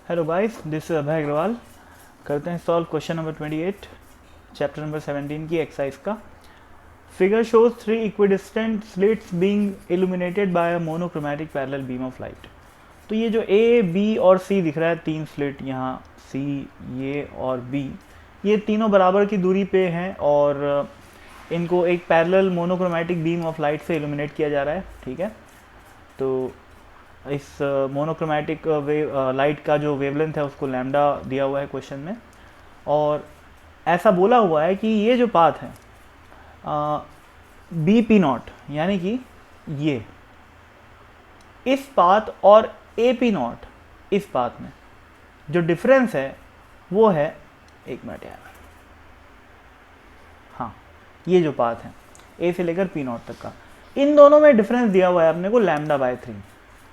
Hello guys, this is Abhay Agarwal. करते हैं solve question number 28 chapter number 17 की एक्सरसाइज का। Figure shows 3 equidistant slits being illuminated by a monochromatic parallel beam of light. तो ये जो A B और सी दिख रहा है, तीन स्लिट यहाँ सी, ये और बी, ये तीनों बराबर की दूरी पे हैं और इनको एक parallel monochromatic beam of light से इल्यूमिनेट किया जा रहा है। ठीक है, तो इस मोनोक्रोमैटिक लाइट का जो वेवलेंथ है उसको लैम्डा दिया हुआ है क्वेश्चन में, और ऐसा बोला हुआ है कि ये जो पाथ है बी पी नॉट, यानी कि ये इस पाथ और ए पी नॉट, इस पाथ में जो डिफरेंस है वो है, एक मिनट यार, हाँ, ये जो पाथ है ए से लेकर पी नॉट तक का, इन दोनों में डिफरेंस दिया हुआ है अपने को लैम्डा बाय 3।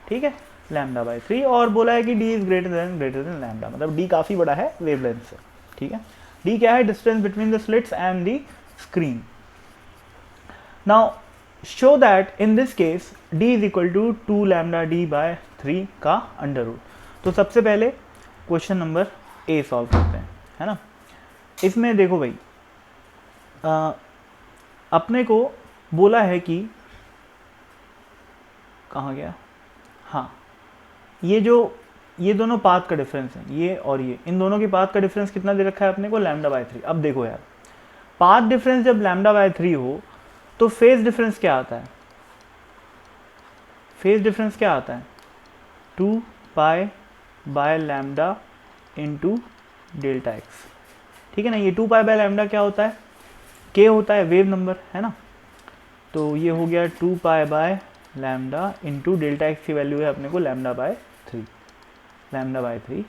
ठीक है, लैम्डा बाय 3, और बोला है कि D is greater than lambda, मतलब डी काफ़ी बड़ा है वेवलेंथ से। ठीक है, डी क्या है? Distance between the slits and the screen. Now show that in this case D is equal to 2 lambda D by 3 का अंडर रूट। तो सबसे पहले क्वेश्चन नंबर ए सॉल्व करते हैं, है ना। इसमें देखो भाई, अपने को बोला है कि, कहाँ गया, हाँ, ये दोनों पाथ का डिफरेंस है, ये और ये, इन दोनों के पाथ का डिफरेंस कितना दे रखा है अपने को? Lambda by 3। अब देखो यार, पाथ डिफरेंस जब लैम्डा बाय 3 हो तो फेज डिफरेंस क्या आता है? फेज डिफरेंस क्या आता है? 2 pi by lambda into delta X. ठीक है ना, ये 2 पाई बाय लैम्डा क्या होता है? के होता है, वेव नंबर, है ना। तो ये हो गया 2 pi by lambda into delta x की वैल्यू है अपने को लैम्डा बाय 3, लैम्डा बाय 3।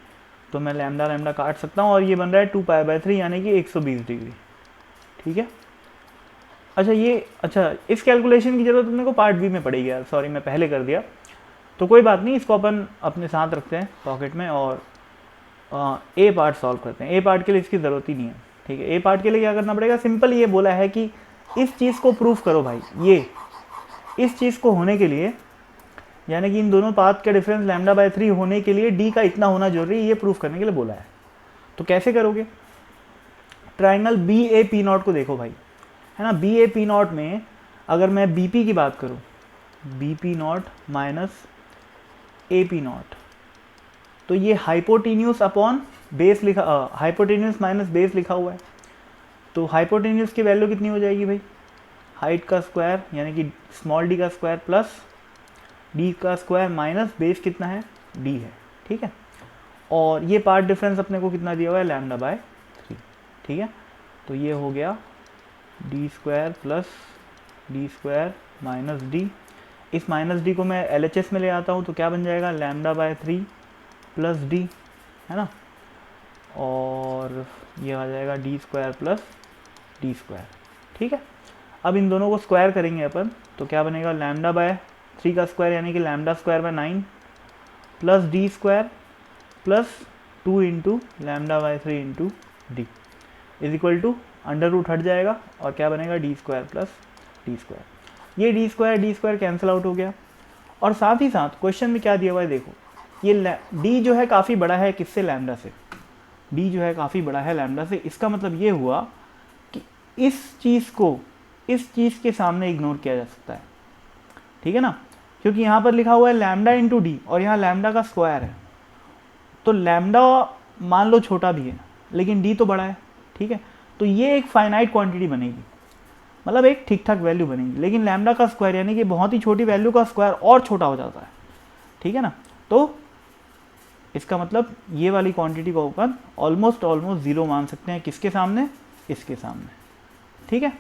तो मैं लैम्डा लैम्डा काट सकता हूँ और ये बन रहा है 2 पाई बाय 3, यानी कि 120 डिग्री। ठीक है, अच्छा इस कैलकुलेशन की जरूरत अपने को पार्ट बी में पड़ेगी यार, सॉरी मैं पहले कर दिया, तो कोई बात नहीं, इसको अपन अपने साथ रखते हैं पॉकेट में और ए पार्ट सॉल्व करते हैं। ए पार्ट के लिए इसकी ज़रूरत ही नहीं है। ठीक है, ए पार्ट के लिए क्या करना पड़ेगा? सिंपल ये बोला है कि इस चीज़ को प्रूफ करो भाई, ये इस चीज़ को होने के लिए, यानी कि इन दोनों पाथ का डिफरेंस लैम्डा बाय 3 होने के लिए डी का इतना होना जरूरी है, ये प्रूफ करने के लिए बोला है। तो कैसे करोगे? Triangle B A P naught को देखो भाई, है ना। बी ए पी नॉट में अगर मैं बी पी की बात करूँ, B P naught minus A P naught, तो ये हाइपोटेन्यूस अपॉन बेस लिखा, हाइपोटेन्यूस माइनस बेस लिखा हुआ है। तो हाइपोटेन्यूस की वैल्यू कितनी हो जाएगी भाई? हाइट का स्क्वायर, यानी कि स्मॉल डी का स्क्वायर प्लस डी का स्क्वायर माइनस बेस कितना है? डी है। ठीक है, और ये पार्ट डिफरेंस अपने को कितना दिया हुआ है? Lambda by 3। ठीक है, तो ये हो गया D square plus D square minus D. इस माइनस डी को मैं एल एच एस में ले आता हूँ तो क्या बन जाएगा? लैम्डा बाय 3 प्लस डी, है ना, और ये आ जाएगा D square plus D square. ठीक है, अब इन दोनों को स्क्वायर करेंगे अपन, तो क्या बनेगा? लैम्डा बाय 3 का स्क्वायर, यानी कि lambda square by 9 plus D square plus 2 into lambda by 3 into D is equal to, under root हट जाएगा और क्या बनेगा? D square plus D square. ये डी स्क्वायर कैंसिल आउट हो गया, और साथ ही साथ क्वेश्चन में क्या दिया हुआ है देखो, ये डी जो है काफ़ी बड़ा है किससे? लैम्डा से। डी जो है काफ़ी बड़ा है लैम्डा से, इसका मतलब ये हुआ कि इस चीज़ को इस चीज़ के सामने इग्नोर किया जा सकता है। ठीक है ना, क्योंकि यहाँ पर लिखा हुआ है लैम्डा इंटू डी और यहाँ लैम्डा का स्क्वायर है, तो लैम्डा मान लो छोटा भी है लेकिन डी तो बड़ा है। ठीक है, तो ये एक फाइनाइट क्वांटिटी बनेगी, मतलब एक ठीक ठाक वैल्यू बनेगी, लेकिन लैम्डा का स्क्वायर यानी कि बहुत ही छोटी वैल्यू का स्क्वायर और छोटा हो जाता है। ठीक है ना, तो इसका मतलब ये वाली क्वांटिटी को अपन ऑलमोस्ट जीरो मान सकते हैं, किसके सामने? इसके सामने। ठीक है,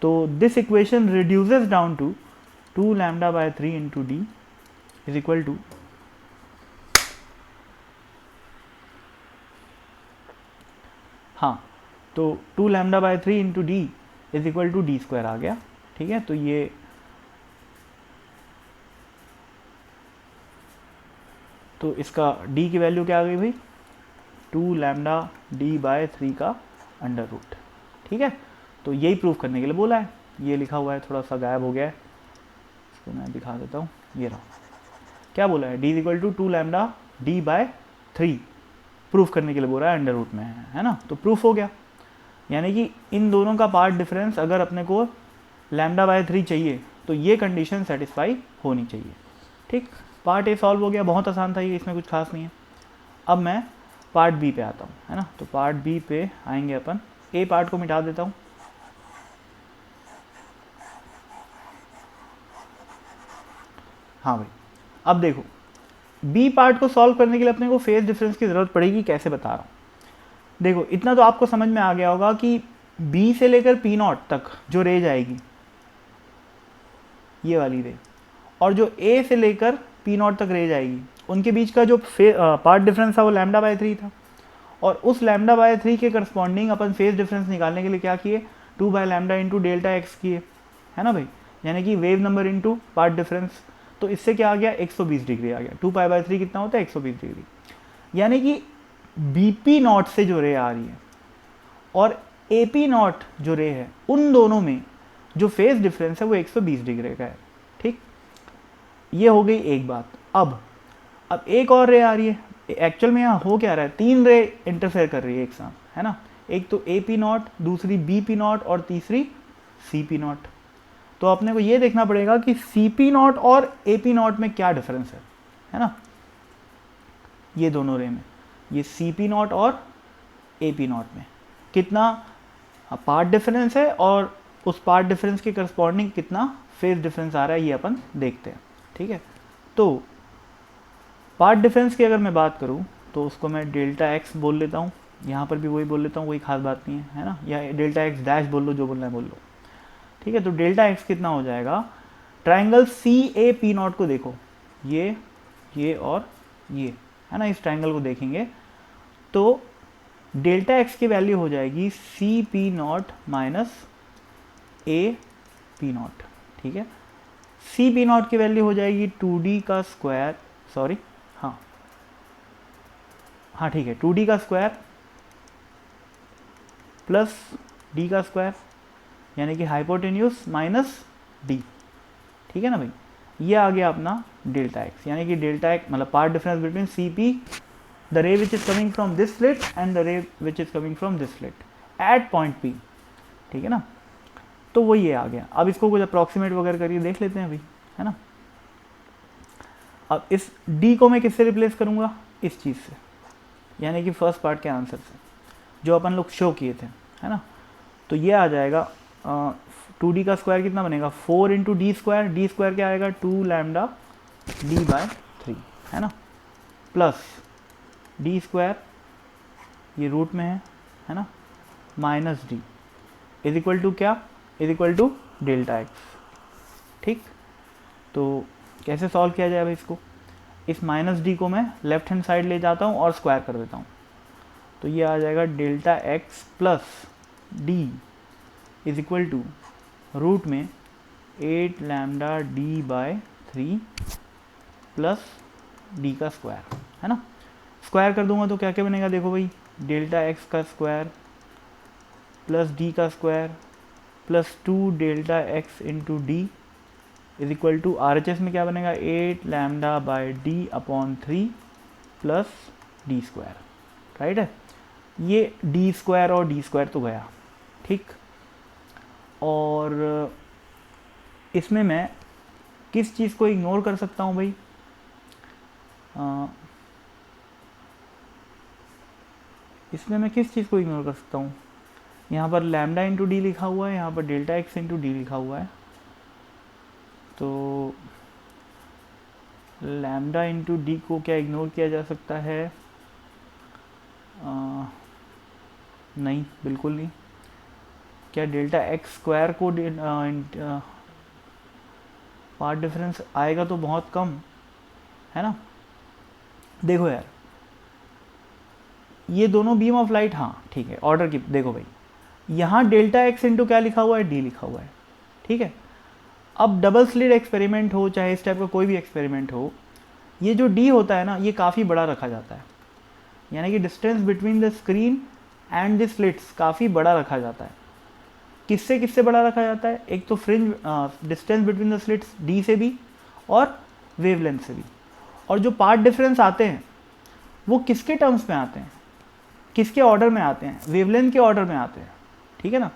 तो this equation reduces down to 2 lambda by 3 into D is equal to, हाँ, तो 2 lambda by 3 into D is equal to D square आ गया। ठीक है, तो ये तो इसका d की वैल्यू क्या आ गई भाई? 2 लैम्डा डी बाय 3 का अंडर रूट। ठीक है, तो यही प्रूफ करने के लिए बोला है। ये लिखा हुआ है, थोड़ा सा गायब हो गया है, इसको मैं दिखा देता हूँ, ये रहा। क्या बोला है? d is equal to 2 lambda D by 3 proof करने के लिए बोल रहा है अंडर रूट में है ना, तो प्रूफ हो गया। यानी कि इन दोनों का पार्ट डिफरेंस अगर अपने को λ/3 चाहिए तो ये कंडीशन सेटिस्फाई होनी चाहिए। ठीक, पार्ट ए सॉल्व हो गया, बहुत आसान था ये, इसमें कुछ खास नहीं है। अब मैं पार्ट बी पे आता हूँ, है ना, तो पार्ट बी पे आएंगे अपन। ए पार्ट को मिटा देता हूँ, हाँ भाई। अब देखो बी पार्ट को सॉल्व करने के लिए अपने को फेज डिफरेंस की ज़रूरत पड़ेगी, कैसे बता रहा हूँ। देखो इतना तो आपको समझ में आ गया होगा कि बी से लेकर पी नॉट तक जो रे जाएगी, ये वाली रे, और जो ए से लेकर पी नॉट तक रे जाएगी, उनके बीच का जो पार्ट डिफरेंस था वो λ/3 था। और उस λ/3 के करस्पॉन्डिंग अपन फेज डिफरेंस निकालने के लिए क्या किए, 2/λ इंटू डेल्टा एक्स किए, है ना भाई, यानी कि wave number into path difference. तो इससे क्या आ गया, 120 डिग्री आ गया। 2π/3 कितना होता है, 120 डिग्री। यानी कि बीपी नॉट से जो रे आ रही है और एपी नॉट जो रे है, उन दोनों में जो फेज डिफरेंस है वो 120 डिग्री का है। ठीक, ये हो गई एक बात। अब एक और रे आ रही है। एक्चुअल में यहाँ हो क्या रहा है, 3 रे इंटरफेयर कर रही है एक साथ, है ना। एक तो एपी नॉट, दूसरी बीपी नॉट और तीसरी सीपी नॉट। तो अपने को ये देखना पड़ेगा कि सीपी नॉट और एपी नॉट में क्या डिफरेंस है ना, ये दोनों रे में, ये सीपी नॉट और एपी नॉट में कितना पार्ट डिफरेंस है और उस पार्ट डिफरेंस के करस्पॉन्डिंग कितना फेज डिफरेंस आ रहा है, ये अपन देखते हैं। ठीक है, तो पार्ट डिफरेंस की अगर मैं बात करूं तो उसको मैं डेल्टा एक्स बोल लेता हूं, यहाँ पर भी वही बोल लेता हूँ, कोई खास बात नहीं है ना, या डेल्टा एक्स डैश बोल लो, जो बोलना है बोल लो। ठीक है, तो डेल्टा एक्स कितना हो जाएगा, triangle C A P naught को देखो, ये और ये, है ना, इस ट्राइंगल को देखेंगे तो डेल्टा एक्स की वैल्यू हो जाएगी C P naught minus A P naught. ठीक है, सी पी नॉट की वैल्यू हो जाएगी 2d का स्क्वायर, सॉरी हाँ ठीक है, 2d का स्क्वायर प्लस d का स्क्वायर, यानी कि हाइपोटेन्यूज माइनस d। ठीक है ना भाई, ये आ गया अपना डेल्टा एक्स, यानी कि डेल्टा एक्स मतलब path difference between C P, the ray which is coming from this slit and the ray which is coming from this slit at point P. ठीक है ना, तो वो ये आ गया। अब इसको कुछ अप्रॉक्सीमेट वगैरह करके देख लेते हैं भाई, है ना। अब इस d को मैं किससे रिप्लेस करूँगा, इस चीज़ से, यानी कि फर्स्ट पार्ट के आंसर से जो अपन लोग शो किए थे, है ना। तो ये आ जाएगा 2d का स्क्वायर कितना बनेगा, 4 into D square, D square क्या आएगा 2λ/3, है ना, प्लस डी स्क्वायर ये रूट में है ना, minus D is equal to क्या, is equal to delta X. ठीक, तो कैसे सॉल्व किया जाए भाई इसको, इस माइनस डी को मैं लेफ्ट हैंड साइड ले जाता हूँ और स्क्वायर कर देता हूँ, तो ये आ जाएगा delta X plus D is equal to root में 8λ/3 प्लस डी का स्क्वायर, है ना। स्क्वायर कर दूंगा तो क्या क्या बनेगा, देखो भाई, डेल्टा एक्स का स्क्वायर प्लस डी का square plus 2 delta X into D is equal to RHS में क्या बनेगा 8λ/d/3 plus D square, right है। ये डी स्क्वायर और डी स्क्वायर तो गया। ठीक, और इसमें मैं किस चीज़ को इग्नोर कर सकता हूँ भाई, इसमें मैं किस चीज़ को इग्नोर कर सकता हूँ, यहाँ पर लैम्डा इंटू डी लिखा हुआ है, यहाँ पर डेल्टा एक्स इंटू डी लिखा हुआ है, तो लैम्डा इंटू डी को क्या इग्नोर किया जा सकता है, नहीं, बिल्कुल नहीं। क्या डेल्टा एक्स स्क्वायर को पार्ट डिफरेंस आएगा तो बहुत कम, है ना। देखो यार, ये दोनों बीम ऑफ लाइट, हाँ ठीक है, ऑर्डर की देखो भाई, यहाँ डेल्टा एक्स इंटू क्या लिखा हुआ है, डी लिखा हुआ है। ठीक है, अब डबल स्लिट एक्सपेरिमेंट हो चाहे इस टाइप का कोई भी एक्सपेरिमेंट हो, ये जो डी होता है ना, ये काफ़ी बड़ा रखा जाता है, यानी कि distance between the screen and the slits काफ़ी बड़ा रखा जाता है। किससे किससे बड़ा रखा जाता है, एक तो fringe distance between the slits D से भी और वेवलेंथ से भी, और जो पार्ट डिफरेंस आते हैं वो किसके टर्म्स में आते हैं, किसके ऑर्डर में आते हैं, वेवलेंथ के ऑर्डर में आते हैं, ठीक है ना।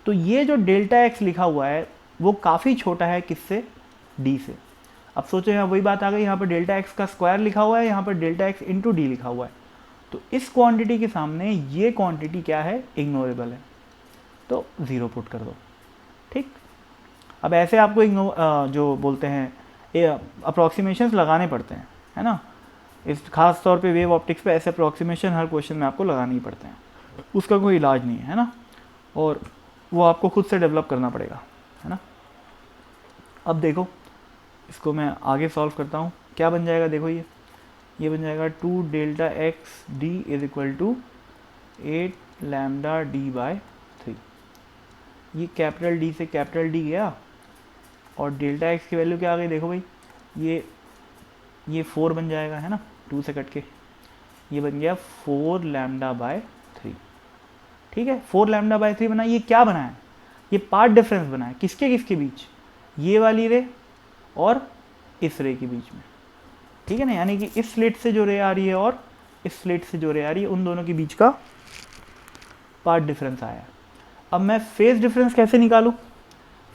तो ये जो डेल्टा एक्स लिखा हुआ है वो काफ़ी छोटा है किससे, डी से। अब सोचो यहाँ वही बात आ गई, यहाँ पर डेल्टा एक्स का स्क्वायर लिखा हुआ है, यहाँ पर डेल्टा एक्स इंटू डी लिखा हुआ है, तो इस क्वांटिटी के सामने ये क्वांटिटी क्या है, इग्नोरेबल है, तो ज़ीरो पुट कर दो, ठीक। अब ऐसे आपको जो बोलते हैं अप्रॉक्सीमेशंस लगाने पड़ते हैं, है ना। इस खास तौर पे वेव ऑप्टिक्स पे ऐसे अप्रॉक्सीमेशन हर क्वेश्चन में आपको लगाने ही पड़ते हैं, उसका कोई इलाज नहीं है ना, और वो आपको खुद से डेवलप करना पड़ेगा, है ना। अब देखो इसको मैं आगे सॉल्व करता हूँ, क्या बन जाएगा, देखो ये बन जाएगा 2 delta X D is equal to 8 lambda D by 3। ये कैपिटल डी से कैपिटल डी गया और डेल्टा एक्स की वैल्यू क्या आ गई, देखो भाई ये 4 बन जाएगा, है ना, 2 से कट के ये बन गया 4 लैम्डा बाय 3, ठीक है। 4 लैम्डा बाय 3 बना, ये क्या बना है, ये पार्ट डिफरेंस बना है, किसके किसके बीच, ये वाली रे और इस रे के बीच में, ठीक है ना। यानी कि इस स्लिट से जो रे आ रही है और इस स्लिट से जो रे आ रही है, उन दोनों के बीच का पार्ट डिफरेंस आया है। अब मैं फेज डिफरेंस कैसे निकालूं,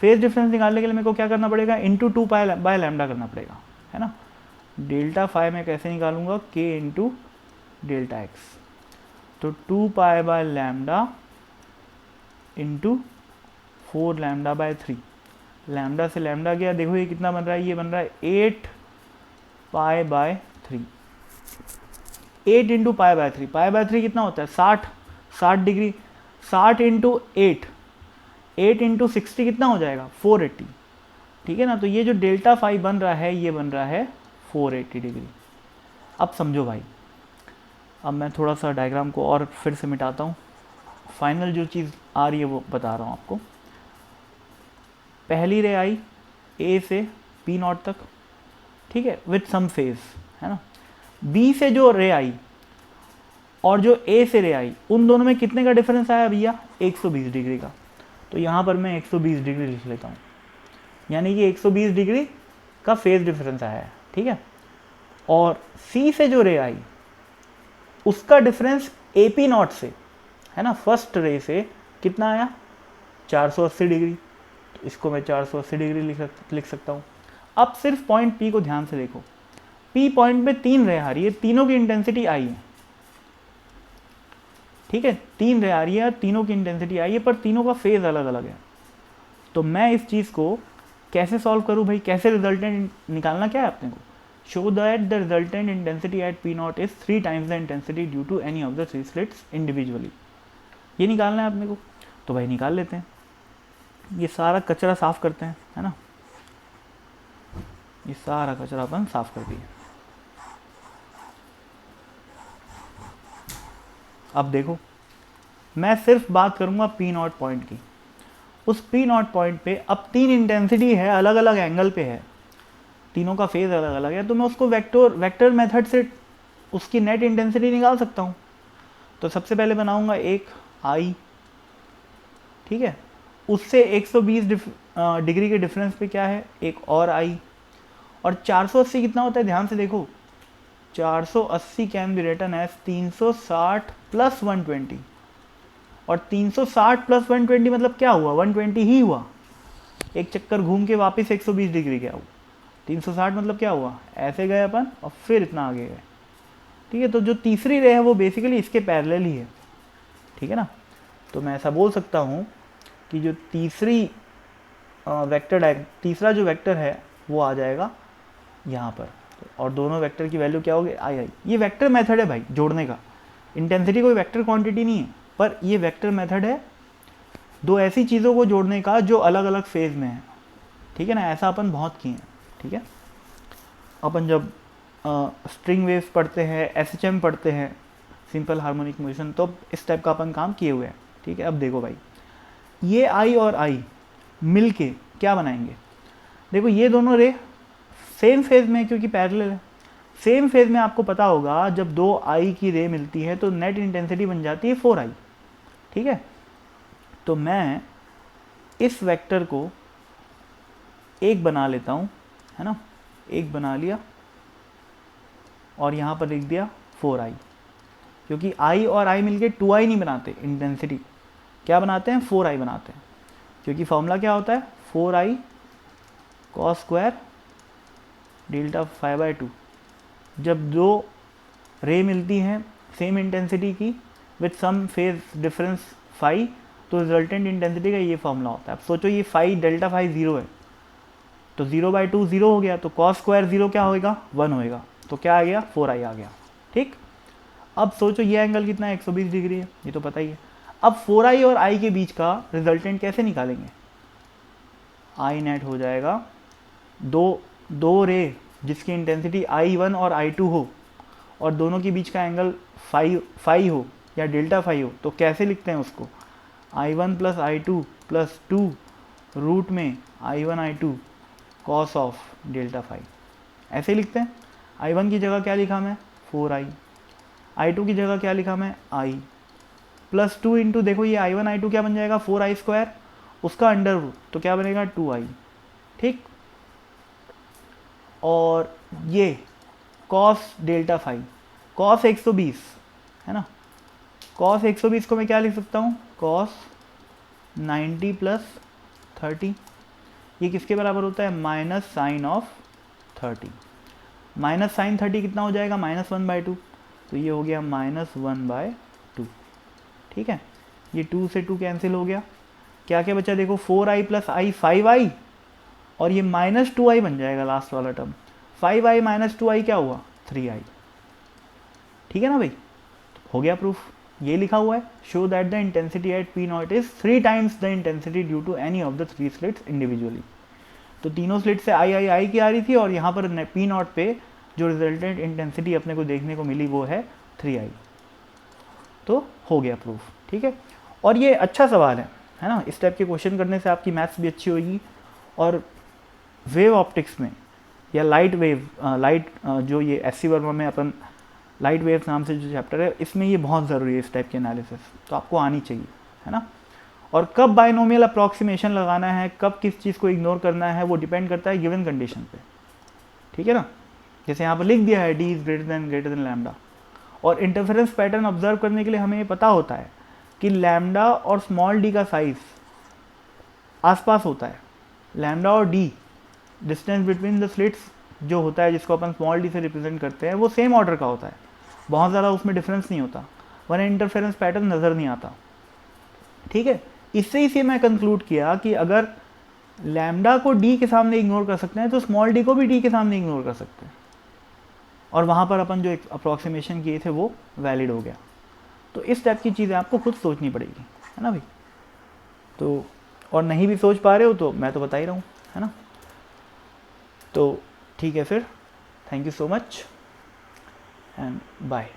फेज डिफरेंस निकालने के लिए मेरे को क्या करना पड़ेगा, इंटू 2 बाय लैम्डा करना पड़ेगा, है ना। डेल्टा फाई मैं कैसे निकालूंगा, के इंटू डेल्टा एक्स, तो 2 pi by lambda into 4 lambda by 3, lambda से लैम्डा गया, देखो ये कितना बन रहा है, ये बन रहा है 8 pi by 3, 8 into pi by 3, pi by 3 कितना होता है 60 डिग्री, 60 इंटू 8 इंटू 60 कितना हो जाएगा 480, ठीक है ना। तो ये जो डेल्टा फाई बन रहा है ये बन रहा है 480 डिग्री। अब समझो भाई, अब मैं थोड़ा सा डायग्राम को और फिर से मिटाता हूँ, फाइनल जो चीज़ आ रही है वो बता रहा हूँ आपको। पहली रे आई ए से पी नॉट तक, ठीक है, विथ सम फेज, है ना। बी से जो रे आई और जो ए से रे आई, उन दोनों में कितने का डिफरेंस आया भैया, 120 डिग्री का। तो यहाँ पर मैं 120 डिग्री लिख लेता हूँ, यानी कि 120 डिग्री का फेज डिफरेंस आया है, ठीक है। और सी से जो रे आई उसका डिफरेंस ए पी नॉट से, है ना, फर्स्ट रे से कितना आया 480 डिग्री, तो इसको मैं 480 डिग्री लिख सकता हूँ। अब सिर्फ पॉइंट पी को ध्यान से देखो, पी पॉइंट में 3 रे आ रही है, तीनों की इंटेंसिटी आई है, ठीक है, 3 रे आ रही है, तीनों की इंटेंसिटी आई है, पर तीनों का फेज अलग अलग है। तो मैं इस चीज़ को कैसे सॉल्व करूँ भाई, कैसे रिजल्टेंट निकालना क्या है अपने को, show that the resultant intensity at P naught is 3 times the intensity due to any of the 3 slits individually, ये निकालना है अपने को। तो भाई निकाल लेते हैं, ये सारा कचरा साफ करते हैं, है ना, ये सारा कचरा अपन साफ कर दिए। अब देखो मैं सिर्फ बात करूंगा पी नॉट पॉइंट की, उस पी नॉट पॉइंट पे अब 3 इंटेंसिटी है, अलग अलग एंगल पे है, तीनों का फेज अलग अलग है, तो मैं उसको वेक्टर मेथड से उसकी नेट इंटेंसिटी निकाल सकता हूँ। तो सबसे पहले बनाऊंगा एक आई, ठीक है, उससे 120 डिग्री के डिफरेंस पे क्या है एक और आई, और 480 कितना होता है ध्यान से देखो, 480 can be written as 360 plus 120, और 360 प्लस 120 मतलब क्या हुआ, 120 ही हुआ, एक चक्कर घूम के वापस 120 डिग्री गया, 360 मतलब क्या हुआ, ऐसे गए अपन और फिर इतना आगे गए, ठीक है। तो जो तीसरी रे है वो बेसिकली इसके पैरेलल ही है, ठीक है ना। तो मैं ऐसा बोल सकता हूँ कि जो तीसरा जो वेक्टर है वो आ जाएगा यहाँ पर, और दोनों वेक्टर की वैल्यू क्या होगी आई। ये वेक्टर मेथड है भाई जोड़ने का, इंटेंसिटी कोई वेक्टर क्वांटिटी नहीं है, पर ये वेक्टर मेथड है दो ऐसी चीज़ों को जोड़ने का जो अलग अलग फेज में है, ठीक है ना। ऐसा अपन बहुत किए हैं, ठीक है। अपन जब स्ट्रिंग वेव्स पढ़ते हैं, एसएचएम पढ़ते हैं, सिंपल हार्मोनिक मोशन, तो इस टाइप का अपन काम किए हुए हैं, ठीक है। अब देखो भाई ये आई और आई मिल के क्या बनाएंगे, देखो ये दोनों रे सेम फेज में, क्योंकि पैरेलल है, सेम फेज में आपको पता होगा जब दो आई की रे मिलती है तो नेट इंटेंसिटी बन जाती है 4i, ठीक है। तो मैं इस वेक्टर को एक बना लेता हूँ, है ना, एक बना लिया और यहाँ पर लिख दिया 4i, क्योंकि i और i मिलके 2i नहीं बनाते, इंटेंसिटी क्या बनाते हैं, 4i बनाते हैं, क्योंकि फॉर्मूला क्या होता है 4i cos square delta phi by 2। जब दो रे मिलती हैं सेम इंटेंसिटी की with some phase difference phi, तो रिजल्टेंट इंटेंसिटी का ये फॉर्मूला होता है। अब सोचो ये फाई डेल्टा फाई 0 है, तो 0/2 0 हो गया, तो cos स्क्वायर 0 क्या होएगा 1 होएगा, तो क्या आ गया 4i आ गया। ठीक, अब सोचो ये एंगल कितना है 120 डिग्री है, ये तो पता ही है। अब 4i और i के बीच का रिजल्टेंट कैसे निकालेंगे, i नेट हो जाएगा दो रे जिसकी इंटेंसिटी i1 और i2 हो और दोनों के बीच का एंगल फाई हो या डेल्टा फाई हो, तो कैसे लिखते हैं उसको, i1 plus i2 plus 2 root में i1 i2 cos of delta phi, ऐसे लिखते हैं। i1 की जगह क्या लिखा मैं 4i, i2 की जगह क्या लिखा मैं i प्लस 2 इंटू, देखो ये i1 i2 क्या बन जाएगा 4i स्क्वायर, उसका अंडर रूट तो क्या बनेगा 2i। ठीक, और ये कॉस डेल्टा फाई, कॉस 120 है ना, कॉस 120 को मैं क्या लिख सकता हूँ कॉस 90 प्लस 30, ये किसके बराबर होता है minus sine of 30, minus sine 30 कितना हो जाएगा -1/2, तो ये हो गया -1/2। ठीक है, ये 2 से 2 कैंसिल हो गया, क्या क्या बचा देखो 4i प्लस i 5i, और ये -2i बन जाएगा लास्ट वाला टर्म, 5i माइनस 2i क्या हुआ 3i। ठीक है ना भाई, हो गया प्रूफ, ये लिखा हुआ है show that the intensity at P naught is 3 times the intensity due to any of the 3 slits individually. तो तीनों स्लिट से आई की आ रही थी, और यहाँ पर पी नॉट पे जो रिजल्टेंट इंटेंसिटी अपने को देखने को मिली वो है 3i। तो हो गया प्रूफ। ठीक है, और ये अच्छा सवाल है ना, इस टाइप के क्वेश्चन करने से आपकी मैथ्स भी अच्छी होगी। और वेव ऑप्टिक्स में या लाइट वेव जो ये एससी वर्मा में अपन लाइट वेव्स नाम से जो चैप्टर है, इसमें ये बहुत ज़रूरी है इस टाइप की एनालिसिस, तो आपको आनी चाहिए, है ना। और कब बाइनोमियल अप्रॉक्सीमेशन लगाना है, कब किस चीज़ को इग्नोर करना है, वो डिपेंड करता है गिवन कंडीशन पे। ठीक है ना, जैसे यहाँ पर लिख दिया है D is greater than lambda, और इंटरफेरेंस पैटर्न ऑब्जर्व करने के लिए हमें ये पता होता है कि लैम्डा और स्मॉल डी का साइज आसपास होता है। लैम्डा और D distance between the slits जो होता है, जिसको अपन स्मॉल डी से रिप्रेजेंट करते हैं, वो सेम ऑर्डर का होता है, बहुत ज़्यादा उसमें डिफरेंस नहीं होता, वरना इंटरफेरेंस पैटर्न नज़र नहीं आता। ठीक है, इससे ही से मैं कंक्लूड किया कि अगर लैम्डा को डी के सामने इग्नोर कर सकते हैं तो स्मॉल डी को भी डी के सामने इग्नोर कर सकते हैं, और वहाँ पर अपन जो अप्रॉक्सीमेशन किए थे वो वैलिड हो गया। तो इस टाइप की चीज़ें आपको खुद सोचनी पड़ेगी, है ना भाई। तो और नहीं भी सोच पा रहे हो तो मैं तो बता ही रहा हूँ, है ना। तो ठीक है फिर, thank you so much and bye.